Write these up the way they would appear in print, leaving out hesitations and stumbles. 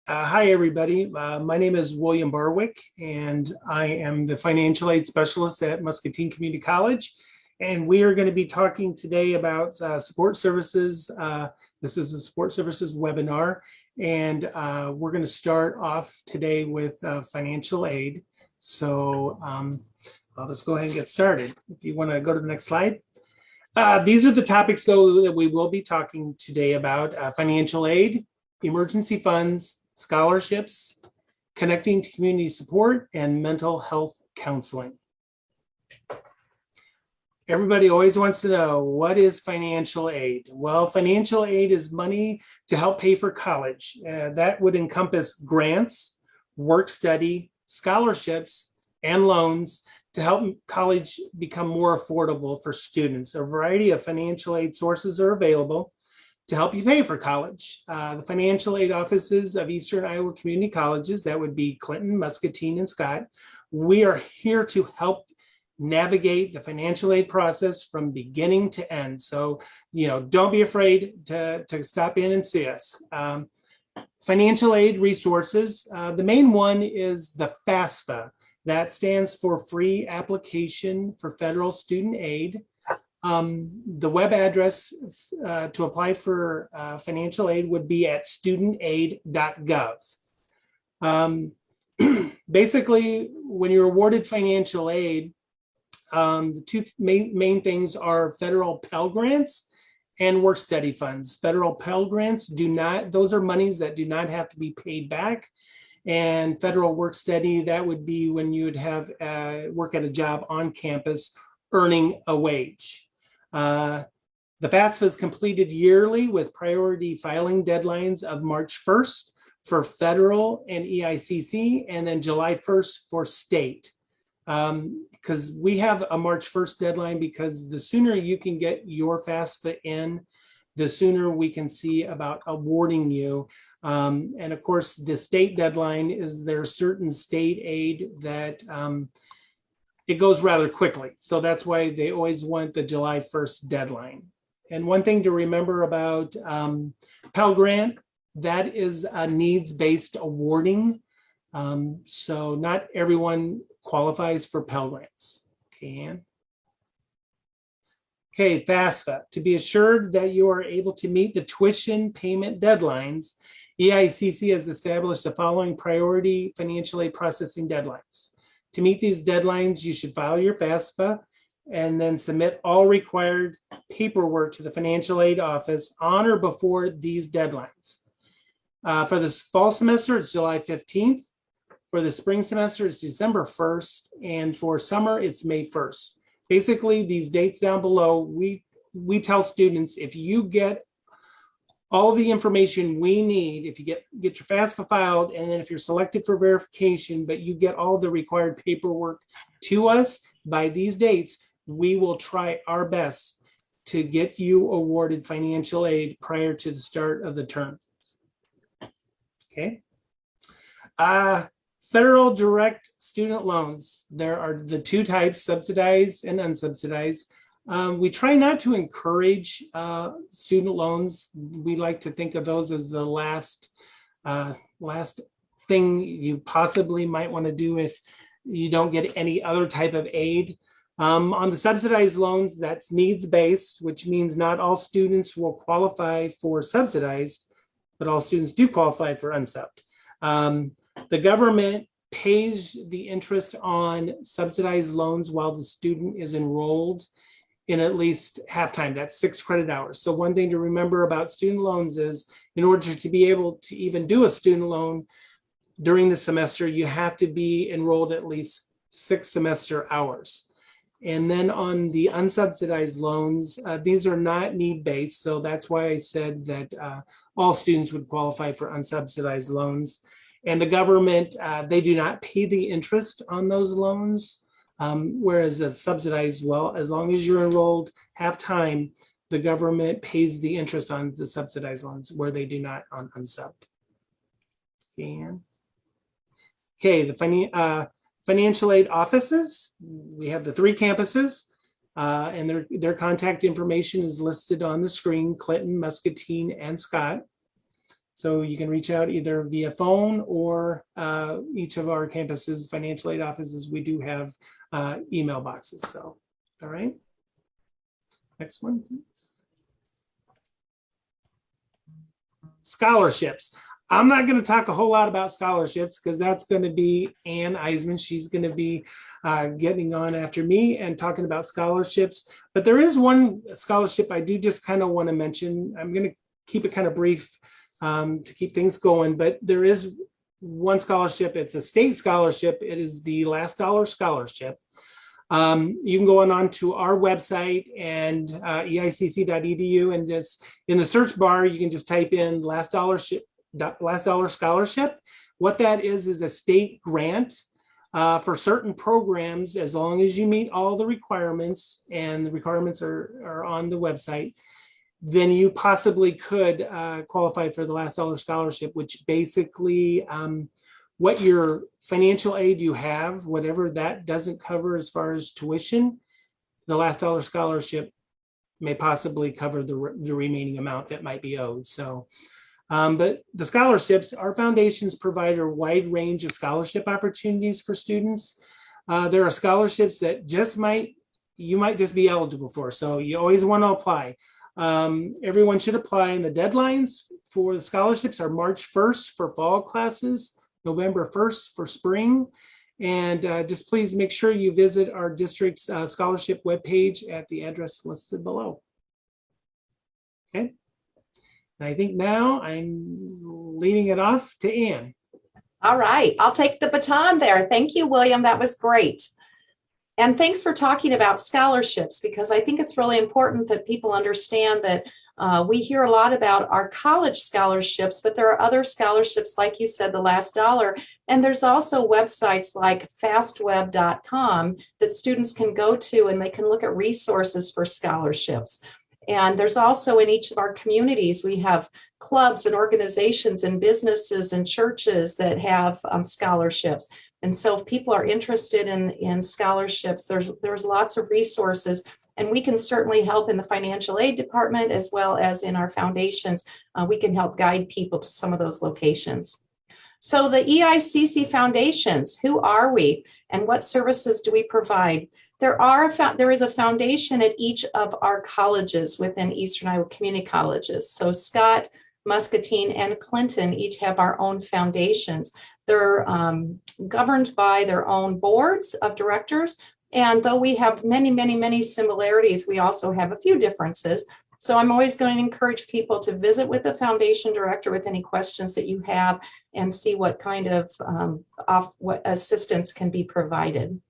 Hi, everybody. My name is William Barwick, and I am the financial aid specialist at Muscatine Community College. And we are going to be talking today about support services. This is a support services webinar, and we're going to start off today with financial aid. So I'll just go ahead and get started. If you want to go to the next slide. These are the topics, though, that we will be talking today about: financial aid, emergency funds, scholarships, connecting to community support, and mental health counseling. Everybody always wants to know, what is financial aid? Well, financial aid is money to help pay for college. That would encompass grants, work study, scholarships, and loans to help college become more affordable for students. A variety of financial aid sources are available to help you pay for college. The financial aid offices of Eastern Iowa Community Colleges, that would be Clinton, Muscatine, and Scott. We are here to help navigate the financial aid process from beginning to end. So, don't be afraid to stop in and see us. Financial aid resources, the main one is the FAFSA. That stands for Free Application for Federal Student Aid. The web address to apply for financial aid would be at studentaid.gov. Basically, when you're awarded financial aid, the two main things are federal Pell Grants and work study funds. Federal Pell Grants those are monies that do not have to be paid back. And federal work study, that would be when you would have work at a job on campus earning a wage. The FAFSA is completed yearly with priority filing deadlines of March 1st for federal and EICC, and then July 1st for state. Because we have a March 1st deadline, because the sooner you can get your FAFSA in, the sooner we can see about awarding you. And of course, the state deadline is there's certain state aid that it goes rather quickly. So that's why they always want the July 1st deadline. And one thing to remember about Pell Grant, that is a needs-based awarding. So not everyone qualifies for Pell Grants. Okay, Ann? Okay, FAFSA. To be assured that you are able to meet the tuition payment deadlines, EICC has established the following priority financial aid processing deadlines. To meet these deadlines, you should file your FAFSA and then submit all required paperwork to the financial aid office on or before these deadlines. For the fall semester, it's July 15th. For the spring semester, it's December 1st. And for summer, it's May 1st. Basically, these dates down below, we tell students, if you get all the information we need, if you get your FAFSA filed, and then if you're selected for verification, but you get all the required paperwork to us by these dates, we will try our best to get you awarded financial aid prior to the start of the term. Okay. Federal direct student loans. There are the two types, subsidized and unsubsidized. We try not to encourage student loans. We like to think of those as the last thing you possibly might want to do if you don't get any other type of aid. On the subsidized loans, that's needs-based, which means not all students will qualify for subsidized, but all students do qualify for unsubbed. The government pays the interest on subsidized loans while the student is enrolled in at least half time. That's 6 credit hours. So one thing to remember about student loans is, in order to be able to even do a student loan during the semester, you have to be enrolled at least 6 semester hours. And then on the unsubsidized loans, these are not need-based. So that's why I said that all students would qualify for unsubsidized loans. And the government, they do not pay the interest on those loans. Whereas the subsidized, well, as long as you're enrolled half time, the government pays the interest on the subsidized loans, where they do not on unsubbed. Okay, the financial aid offices, we have the 3 campuses, and their contact information is listed on the screen: Clinton, Muscatine, and Scott. So you can reach out either via phone or each of our campuses, financial aid offices, we do have email boxes. So, all right. Next one, please. Scholarships. I'm not going to talk a whole lot about scholarships because that's going to be Ann Eisman. She's going to be getting on after me and talking about scholarships. But there is one scholarship I do just kind of want to mention. I'm going to keep it kind of brief to keep things going. But there is one scholarship. It's a state scholarship. It is the Last Dollar Scholarship. You can go on to our website and eicc.edu, and just in the search bar, you can just type in Last Dollar Scholarship. What that is a state grant for certain programs, as long as you meet all the requirements, and the requirements are on the website, then you possibly could qualify for the Last Dollar Scholarship, which basically what your financial aid you have, whatever that doesn't cover as far as tuition, the Last Dollar Scholarship may possibly cover the remaining amount that might be owed. So, but the scholarships, our foundations provide a wide range of scholarship opportunities for students. There are scholarships that you might just be eligible for. So you always want to apply. Everyone should apply, and the deadlines for the scholarships are March 1st for fall classes, November 1st for spring. And just please make sure you visit our district's scholarship webpage at the address listed below. Okay. And I think now I'm leading it off to Ann. All right, I'll take the baton there. Thank you, William. That was great. And thanks for talking about scholarships, because I think it's really important that people understand that we hear a lot about our college scholarships, but there are other scholarships, like you said, the Last Dollar. And there's also websites like fastweb.com that students can go to, and they can look at resources for scholarships. And there's also, in each of our communities, we have clubs and organizations and businesses and churches that have scholarships. And so if people are interested in scholarships, there's lots of resources, and we can certainly help in the financial aid department as well as in our foundations. We can help guide people to some of those locations. So the EICC foundations, who are we and what services do we provide? There is a foundation at each of our colleges within Eastern Iowa Community Colleges. So Scott, Muscatine, and Clinton each have our own foundations. They're governed by their own boards of directors. And though we have many, many, many similarities, we also have a few differences. So I'm always going to encourage people to visit with the foundation director with any questions that you have and see what kind of what assistance can be provided.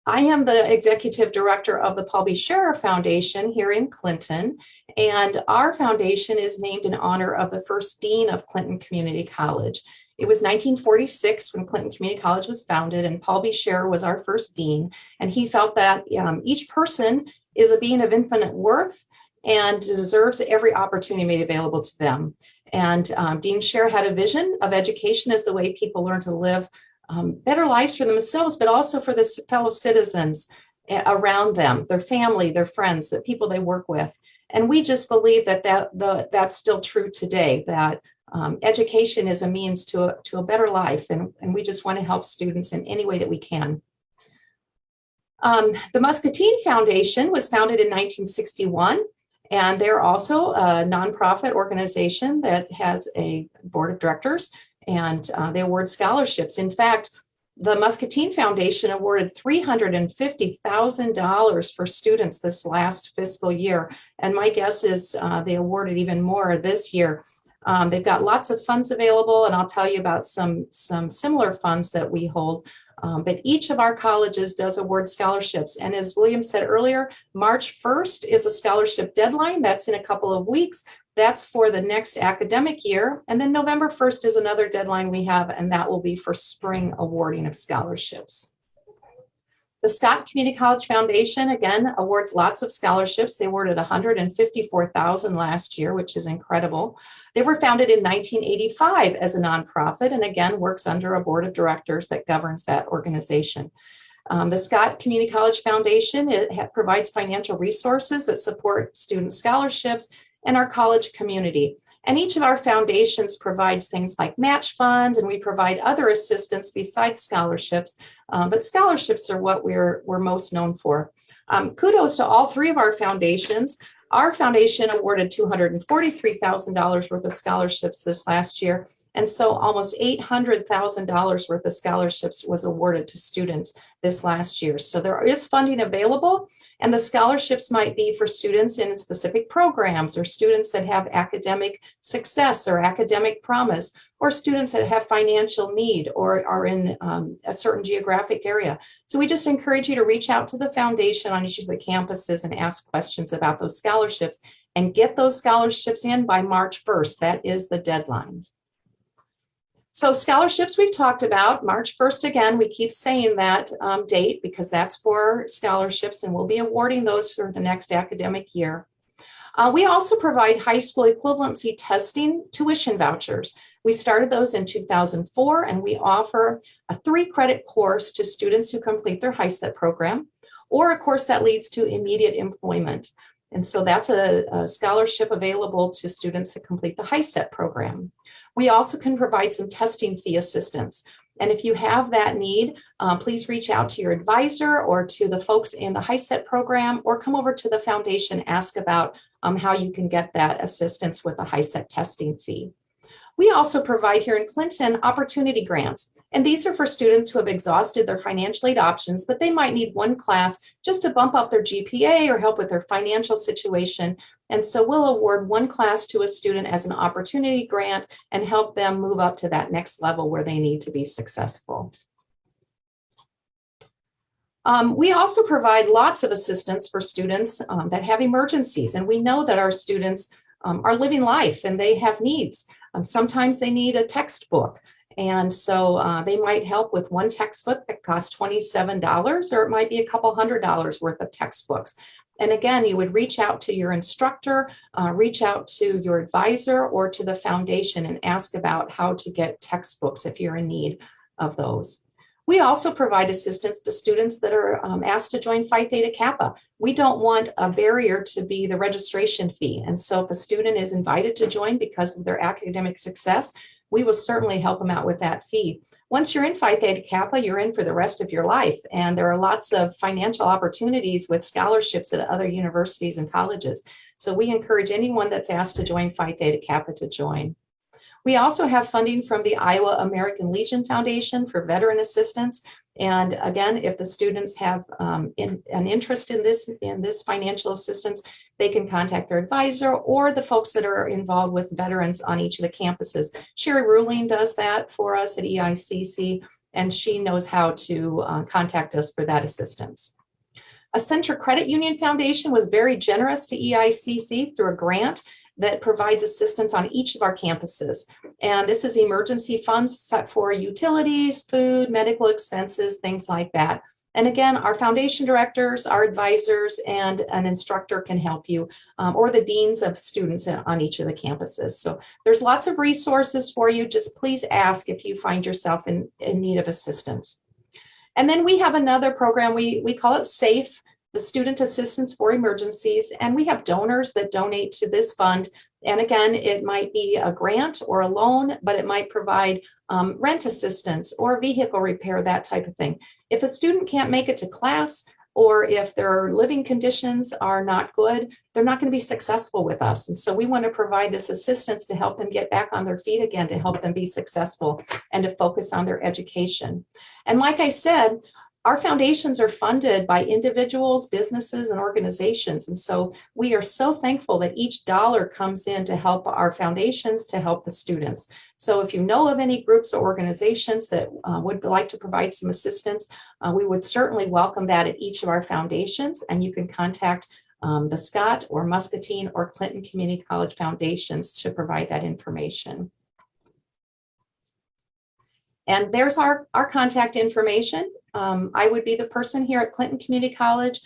I am the executive director of the Paul B. Shearer Foundation here in Clinton, and our foundation is named in honor of the first dean of Clinton Community College. It was 1946 when Clinton Community College was founded, and Paul B. Shearer was our first dean, and he felt that each person is a being of infinite worth and deserves every opportunity made available to them. And Dean Shearer had a vision of education as the way people learn to live better lives for themselves, but also for the fellow citizens around them, their family, their friends, the people they work with. And we just believe that's still true today, that education is a means to a better life. And we just want to help students in any way that we can. The Muscatine Foundation was founded in 1961. And they're also a nonprofit organization that has a board of directors, and they award scholarships. In fact, the Muscatine Foundation awarded $350,000 for students this last fiscal year. And my guess is they awarded even more this year. They've got lots of funds available, and I'll tell you about some similar funds that we hold. But each of our colleges does award scholarships. And as William said earlier, March 1st is a scholarship deadline. That's in a couple of weeks. That's for the next academic year. And then November 1st is another deadline we have, and that will be for spring awarding of scholarships. The Scott Community College Foundation, again, awards lots of scholarships. They awarded $154,000 last year, which is incredible. They were founded in 1985 as a nonprofit, and again, works under a board of directors that governs that organization. The Scott Community College Foundation provides financial resources that support student scholarships and our college community. And each of our foundations provides things like match funds, and we provide other assistance besides scholarships. But scholarships are what we're most known for. Kudos to all three of our foundations. Our foundation awarded $243,000 worth of scholarships this last year. And so almost $800,000 worth of scholarships was awarded to students this last year. So there is funding available, and the scholarships might be for students in specific programs, or students that have academic success or academic promise, or students that have financial need or are in a certain geographic area. So we just encourage you to reach out to the foundation on each of the campuses and ask questions about those scholarships, and get those scholarships in by March 1st. That is the deadline. So scholarships we've talked about. March 1st, again, we keep saying that date because that's for scholarships, and we'll be awarding those for the next academic year. We also provide high school equivalency testing tuition vouchers. We started those in 2004, and we offer a 3-credit course to students who complete their HiSET program, or a course that leads to immediate employment. And so that's a scholarship available to students that complete the HiSET program. We also can provide some testing fee assistance. And if you have that need, please reach out to your advisor or to the folks in the HiSET program, or come over to the foundation, ask about how you can get that assistance with the HiSET testing fee. We also provide here in Clinton opportunity grants, and these are for students who have exhausted their financial aid options, but they might need one class just to bump up their GPA or help with their financial situation. And so we'll award one class to a student as an opportunity grant and help them move up to that next level where they need to be successful. We also provide lots of assistance for students that have emergencies, and we know that our students are living life and they have needs. Sometimes they need a textbook, and so they might help with one textbook that costs $27, or it might be a couple $100 worth of textbooks. And again, you would reach out to your instructor, reach out to your advisor or to the foundation and ask about how to get textbooks if you're in need of those. We also provide assistance to students that are asked to join Phi Theta Kappa. We don't want a barrier to be the registration fee. And so if a student is invited to join because of their academic success, we will certainly help them out with that fee. Once you're in Phi Theta Kappa, you're in for the rest of your life. And there are lots of financial opportunities with scholarships at other universities and colleges. So we encourage anyone that's asked to join Phi Theta Kappa to join. We also have funding from the Iowa American Legion Foundation for veteran assistance. And again, if the students have an interest in this financial assistance, they can contact their advisor or the folks that are involved with veterans on each of the campuses. Sherry Ruling does that for us at EICC, and she knows how to contact us for that assistance. Accenture Credit Union Foundation was very generous to EICC through a grant that provides assistance on each of our campuses. And this is emergency funds set for utilities, food, medical expenses, things like that. And again, our foundation directors, our advisors, and an instructor can help you, or the deans of students on each of the campuses. So there's lots of resources for you. Just please ask if you find yourself in need of assistance. And then we have another program, we call it SAFE, the Student Assistance for Emergencies, and we have donors that donate to this fund. And again, it might be a grant or a loan, but it might provide rent assistance or vehicle repair, that type of thing. If a student can't make it to class, or if their living conditions are not good, they're not going to be successful with us. And so we want to provide this assistance to help them get back on their feet again, to help them be successful and to focus on their education. And like I said, our foundations are funded by individuals, businesses, and organizations. And so we are so thankful that each dollar comes in to help our foundations, to help the students. So if you know of any groups or organizations that would like to provide some assistance, we would certainly welcome that at each of our foundations. And you can contact the Scott or Muscatine or Clinton Community College foundations to provide that information. And there's our contact information. I would be the person here at Clinton Community College.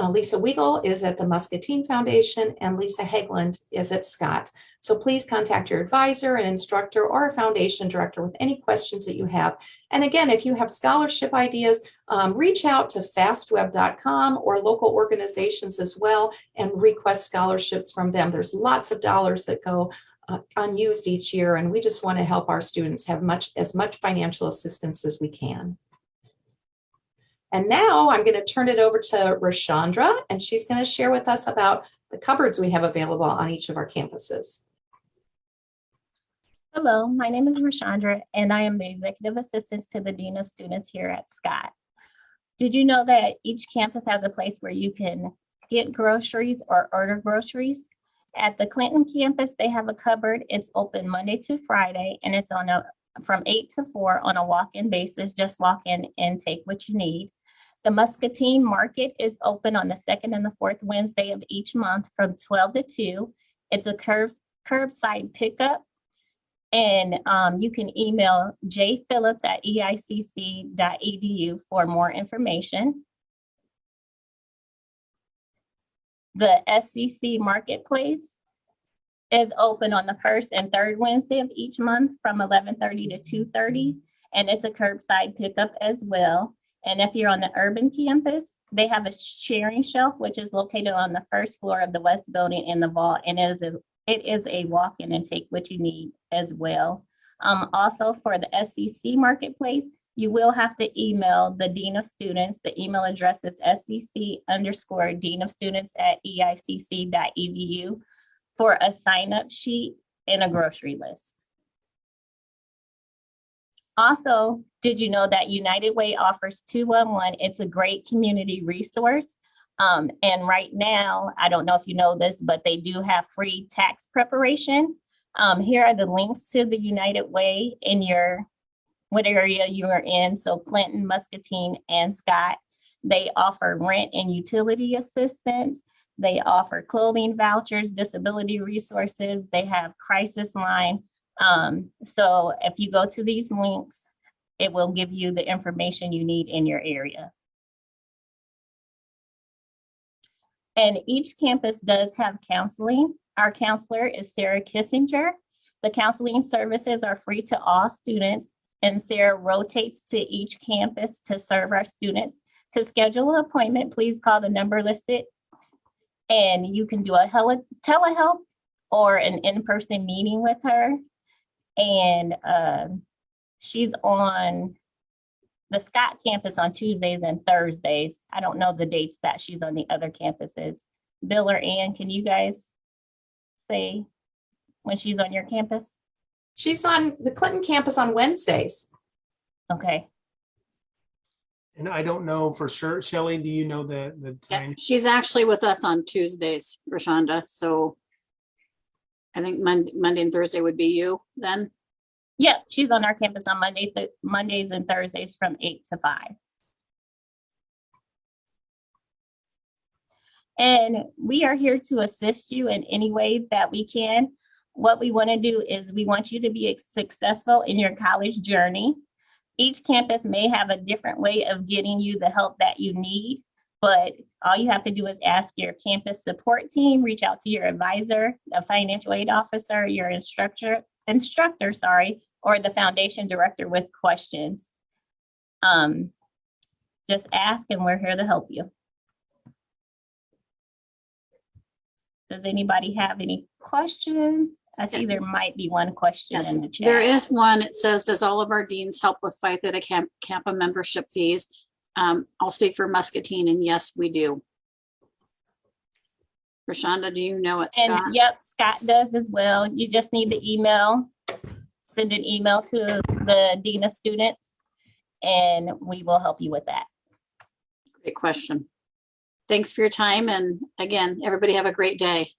Lisa Weigel is at the Muscatine Foundation, and Lisa Hegland is at Scott. So please contact your advisor, an instructor, or a foundation director with any questions that you have. And again, if you have scholarship ideas, reach out to fastweb.com or local organizations as well and request scholarships from them. There's lots of dollars that go unused each year, and we just want to help our students have as much financial assistance as we can. And now I'm going to turn it over to Rashandra, and she's going to share with us about the cupboards we have available on each of our campuses. Hello, my name is Rashandra, and I am the Executive Assistant to the Dean of Students here at Scott. Did you know that each campus has a place where you can get groceries or order groceries? At the Clinton campus, they have a cupboard. It's open Monday to Friday, and it's from 8 to 4 on a walk-in basis. Just walk in and take what you need. The Muscatine Market is open on the 2nd and the 4th Wednesday of each month from 12 to 2. It's a curbside pickup. And you can email jphillips@eicc.edu for more information. The SCC Marketplace is open on the 1st and 3rd Wednesday of each month from 11:30 to 2:30, and it's a curbside pickup as well. And if you're on the urban campus, they have a sharing shelf, which is located on the 1st floor of the West Building in the vault, and it is a walk-in and take what you need as well. Also for the SCC Marketplace, you will have to email the Dean of Students. The email address is scc_deanofstudents@eicc.edu for a sign-up sheet and a grocery list. Also, did you know that United Way offers 211? It's a great community resource. And right now, I don't know if you know this, but they do have free tax preparation. Here are the links to the United Way in what area you are in. So Clinton, Muscatine, and Scott. They offer rent and utility assistance. They offer clothing vouchers, disability resources. They have crisis line. So if you go to these links, it will give you the information you need in your area. And each campus does have counseling. Our counselor is Sarah Kissinger. The counseling services are free to all students, and Sarah rotates to each campus to serve our students. To schedule an appointment, please call the number listed, and you can do a telehealth or an in-person meeting with her. And she's on the Scott campus on Tuesdays and Thursdays. I don't know the dates that she's on the other campuses. Bill or Ann, can you guys say when she's on your campus? She's on the Clinton campus on Wednesdays. Okay. And I don't know for sure. Shelley, do you know the Yeah, time? she's actually with us on Tuesdays, Rashonda. So I think Monday and Thursday would be you then. Yeah, she's on our campus on Mondays and Thursdays from 8 to 5. And we are here to assist you in any way that we can. What we want to do is we want you to be successful in your college journey. Each campus may have a different way of getting you the help that you need, but all you have to do is ask your campus support team, reach out to your advisor, a financial aid officer, your instructor, or the foundation director with questions. Just ask and we're here to help you. Does anybody have any questions? I see there might be one question Yes, in the chat. there is one. It says, does all of our deans help with Phi Theta Kappa membership fees? I'll speak for Muscatine, and yes, we do. Rashonda, do you know it, Scott? And yep, Scott does as well. You just need the email, send an email to the Dean of Students, and we will help you with that. Great question. Thanks for your time. And again, everybody have a great day.